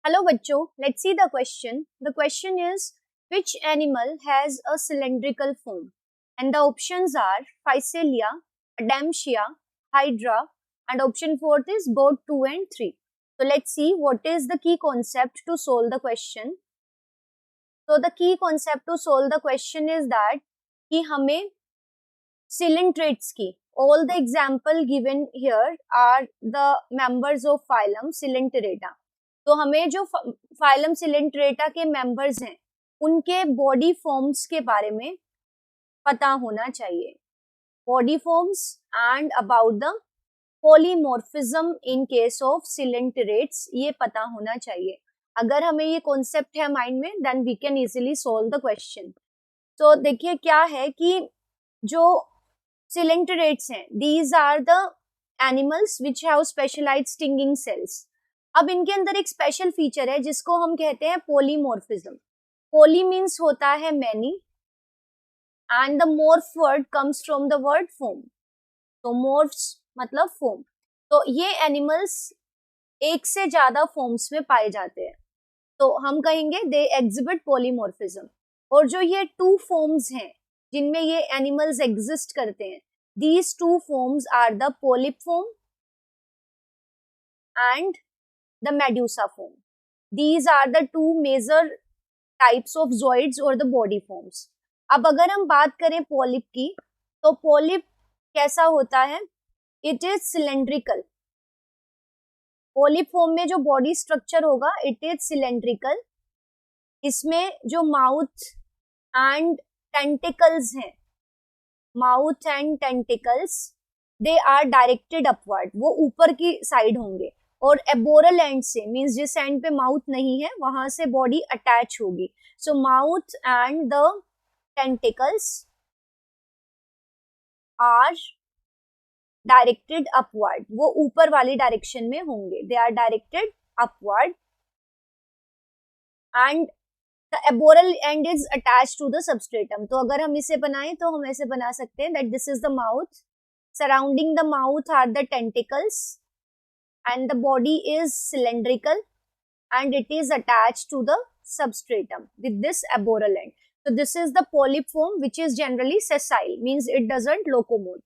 Hello bachcho, let's see the question. The question is, which animal has a cylindrical form? And the options are Physalia, Adamsia, Hydra, and option fourth is both 2 and 3. So let's see what is the key concept to solve the question. So the key concept to solve the question is that कि हमें coelentrates की, all the example given here are the members of phylum Coelenterata. तो हमें जो phylum Coelenterata के members हैं उनके body forms के बारे में पता होना चाहिए, body forms and about the polymorphism in case of coelenterates, ये पता होना चाहिए. अगर हमें ये कॉन्सेप्ट है माइंड में then we can easily solve the question. तो देखिए क्या है कि जो सिलेंटरेट्स हैं these are the animals which have specialised stinging cells. अब इनके अंदर एक स्पेशल फीचर है जिसको हम कहते हैं पॉलीमॉर्फिज्म. पॉली मीन्स होता है many and the morph word comes from the word form. तो मॉर्फ्स मतलब फॉर्म. तो ये एनिमल्स एक से ज्यादा फॉर्म्स में पाए जाते हैं, तो हम कहेंगे दे एग्जिबिट पॉलीमॉर्फिज्म. और जो ये टू फॉर्म्स हैं जिनमें ये एनिमल्स एग्जिस्ट करते हैं, these two forms are the polyp form and the medusa form. These are the two major types of zooids or the body forms. अब अगर हम बात करें पॉलिप की, तो पॉलिप कैसा होता है? It is cylindrical. Polyp form में जो बॉडी स्ट्रक्चर होगा इट इज सिलेंड्रिकल. इसमें जो माउथ एंड टेंटिकल्स हैं, mouth and tentacles they are directed upward, वो ऊपर की साइड होंगे. और एबोरल एंड से मींस जिस एंड पे माउथ नहीं है वहां से बॉडी अटैच होगी. So mouth and the tentacles are directed upward, वो ऊपर वाली डायरेक्शन में होंगे. They are directed upward and the aboral end is attach to the substratum. तो अगर हम इसे बनाएं तो हम ऐसे बना सकते हैं that this is the mouth, surrounding the mouth are the tentacles and the body is cylindrical and it is attached to the substratum with this arboreal end. So this is the polyp form which is generally sessile, means it doesn't locomote.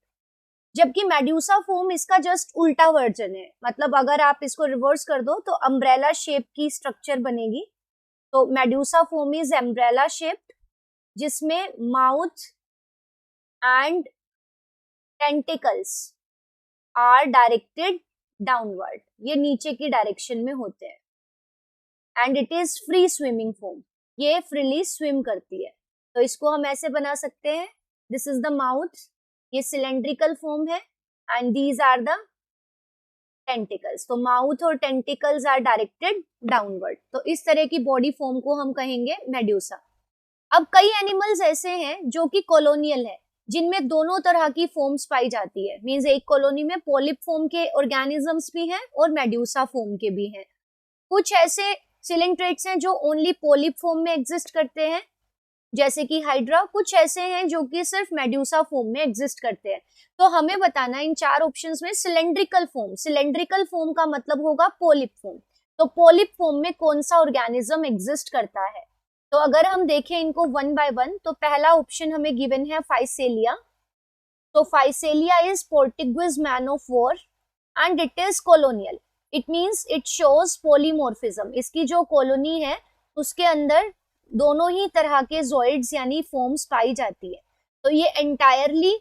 जबकि medusa form इसका just उल्टा version है, मतलब अगर आप इसको reverse कर दो तो अम्ब्रेला शेप की स्ट्रक्चर बनेगी. तो medusa form is umbrella shaped जिसमें mouth and tentacles are directed downward, ये नीचे की डायरेक्शन में होते हैं. And it is free swimming form, ये फ्रीली स्विम करती है. तो इसको हम ऐसे बना सकते हैं, दिस इज द माउथ, ये सिलेंड्रिकल फॉर्म है and these are the tentacles. तो माउथ और टेंटिकल्स आर डायरेक्टेड डाउनवर्ड. तो इस तरह की बॉडी फॉर्म को हम कहेंगे मेड्यूसा. अब कई एनिमल्स ऐसे हैं जो कि कॉलोनियल है, जिनमें दोनों तरह की फॉर्म्स पाई जाती है. मींस एक कॉलोनी में पॉलिप फॉर्म के ऑर्गेनिजम्स भी हैं और मेड्यूसा फॉर्म के भी हैं. कुछ ऐसे सिलेंट्रेट्स हैं जो ओनली पॉलिप फॉर्म में एग्जिस्ट करते हैं जैसे कि हाइड्रा. कुछ ऐसे हैं जो कि सिर्फ मेड्यूसा फॉर्म में एग्जिस्ट करते हैं. तो हमें बताना इन चार ऑप्शंस में सिलेंड्रिकल फॉर्म. सिलेंड्रिकल फॉर्म का मतलब होगा पॉलिप फॉर्म. तो पॉलिप फॉर्म में कौन सा ऑर्गेनिज्म एग्जिस्ट करता है? तो अगर हम देखें इनको वन बाय वन, तो पहला ऑप्शन हमें गिवन है फाइसेलिया. तो Physalia is Portuguese man of war and it is colonial. It means it shows polymorphism. इसकी जो कॉलोनी है उसके अंदर दोनों ही तरह के ज़ोइड्स यानी फॉर्म्स पाई जाती है. तो ये एंटायरली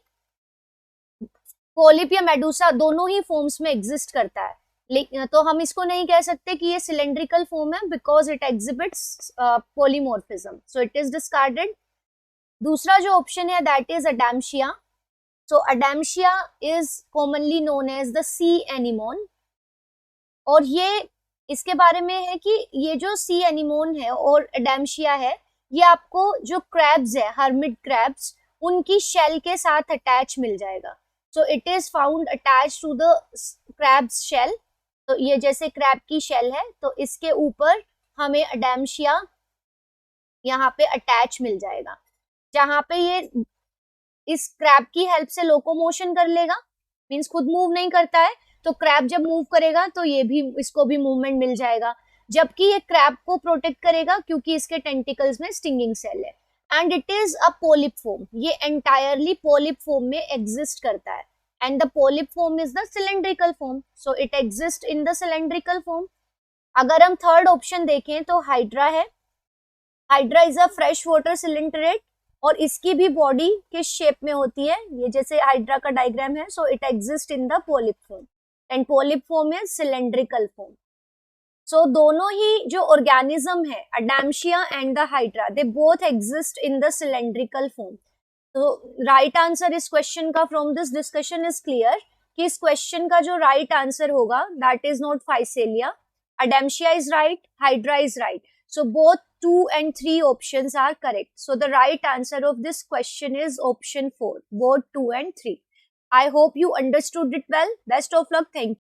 पॉलिप या मेडूसा दोनों ही फॉर्म्स में एग्जिस्ट करता है. तो हम इसको नहीं कह सकते कि ये सिलेंड्रिकल फॉर्म है because it exhibits polymorphism. So it is discarded. दूसरा जो ऑप्शन है that is Adamsia. So Adamsia is commonly known as the sea anemone. और ये इसके बारे में है कि ये जो सी एनिमोन है और अडाम्शिया है, ये आपको जो क्रैब्स है, हर्मिट क्रैब्स, उनकी शेल के साथ अटैच मिल जाएगा. So it is found attach to the crabs shell. तो ये जैसे क्रैब की शेल है तो इसके ऊपर हमें अडाम्शिया यहाँ पे अटैच मिल जाएगा, जहां पे ये इस क्रैब की हेल्प से लोकोमोशन कर लेगा. मींस खुद मूव नहीं करता है, तो क्रैब जब मूव करेगा तो ये भी, इसको भी मूवमेंट मिल जाएगा. जबकि ये क्रैब को प्रोटेक्ट करेगा क्योंकि इसके टेंटिकल्स में स्टिंगिंग सेल है। And it is a polyp form, ये एंटायरली पोलिप फॉर्म में एग्जिस्ट करता है। And the polyp form is the cylindrical form, so it exist in the cylindrical form. अगर हम थर्ड ऑप्शन देखें तो हाइड्रा है। Hydra is a fresh water coelenterate और इसकी भी बॉडी किस शेप में होती है, ये जैसे हाइड्रा का डायग्राम है, so it exist in the polyp form and polyp form is cylindrical form. So दोनों ही जो ऑर्गेनिज्म है, Adamsia and the hydra, they both exist in the cylindrical form. तो राइट आंसर इस क्वेश्चन का from this discussion is clear कि इस question का जो राइट आंसर होगा that is not Physalia, Adamsia is right, hydra is right. So both 2 and 3 options are correct. So the right answer of this question is option 4, both 2 and 3. I hope you understood it well. Best of luck. Thank you.